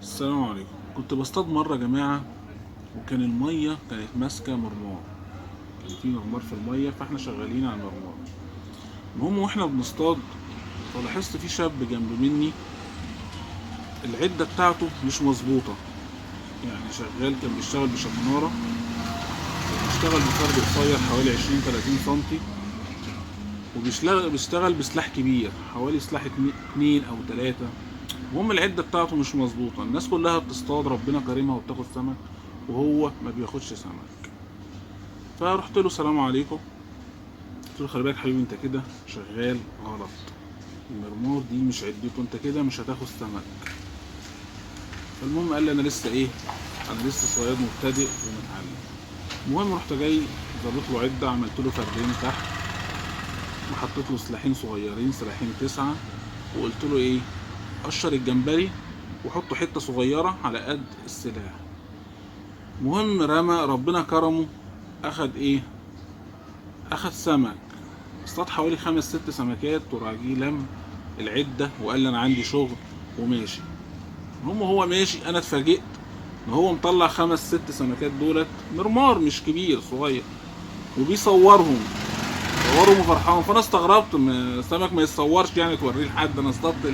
السلام عليكم. كنت بصطاد مرة يا جماعة، وكان المية كانت ماسكة مرمار. كان في مرمار في المية، فاحنا شغالين على المرمار. المهم واحنا بنصطاد، فلاحظت في شاب جنب مني العدة بتاعته مش مظبوطة. يعني كان بيشتغل بشكنارة، بيشتغل بفرد قصير حوالي 20-30 سنتي، بيشتغل بسلاح كبير حوالي سلاح 2 أو 3. المهم العدة بتاعته مش مظبوطة. الناس كلها بتصطاد، ربنا كريمها وبتاخد سمك، وهو ما بياخدش سمك. فرحت له السلام عليكم، قلت له خلي بالك حبيبي، انت كده شغال غلط. المرمار دي مش عدته، انت كده مش هتاخد سمك. فالمهم قال لي انا لسه صياد مبتدئ ومتعلم. المهم رحت جاي ظابط له عده، عملت له فردين تحت، وحطيت له سلاحين صغيرين، سلاحين 9، وقلت له قشر الجمبري وحطه حته صغيره على قد السلاح. المهم رمى، ربنا كرمه، اخد سمك. اصطاد حوالي 5-6 سمكات، وراجيه لم العدة وقال لي انا عندي شغل وماشي. هو ماشي، انا اتفاجئت ان هو مطلع 5-6 سمكات دولت مرمار مش كبير، صغير، وبيصورهم وفرحان. فانا استغربت، السمك ما يتصورش يعني توريه لحد؟ انا اصطادت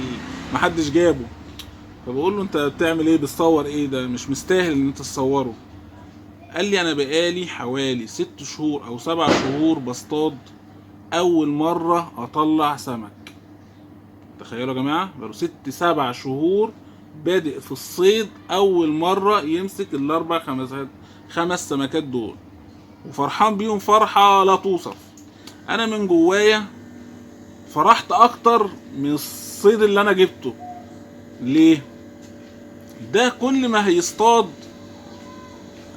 محدش جابه. فبقول له انت بتعمل ايه؟ بتصور ايه؟ ده مش مستاهل ان انت تصوره. قال لي انا بقالي حوالي 6 شهور او 7 شهور بصطاد، اول مرة اطلع سمك. تخيلوا يا جماعة، بقاله 6-7 شهور بادئ في الصيد، اول مرة يمسك خمس سمكات دول، وفرحان بيهم فرحة لا توصف. انا من جوايا فرحت اكتر من الصيد اللي انا جبته. ليه؟ ده كل ما هيصطاد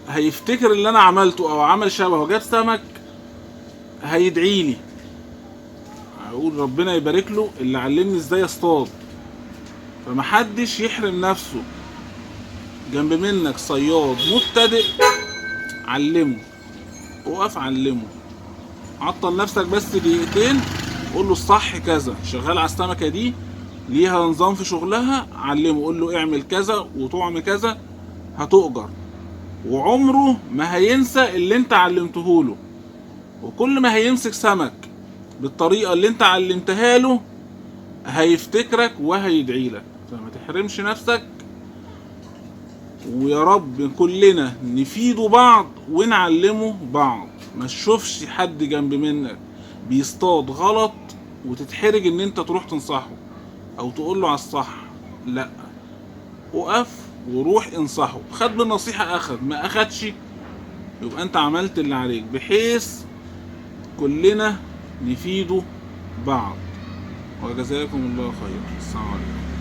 هيفتكر اللي انا عملته او عمل شبهه، جاب سمك، هيدعيلي، هقول ربنا يبارك له اللي علمني ازاي اصطاد. فمحدش يحرم نفسه. جنب منك صياد مبتدئ، علمه، وقف علمه. عطل نفسك بس دقيقتين، قول له الصح كذا، شغال على السمكه دي ليها نظام في شغلها، علمه، قول له اعمل كذا وطعم كذا، هتؤجر. وعمره ما هينسى اللي انت علمته له، وكل ما هيمسك سمك بالطريقه اللي انت علمتها له هيفتكرك وهيدعي لك. فما تحرمش نفسك، ويا رب كلنا نفيدوا بعض ونعلموا بعض. ما تشوفش حد جنب منك بيصطاد غلط وتتحرج ان انت تروح تنصحه او تقول له على الصح. لا، وقف وروح انصحه. خد بالنصيحة، اخد، ما اخدش يبقى انت عملت اللي عليك، بحيث كلنا نفيدوا بعض. وجزاكم الله خير. السلام عليكم.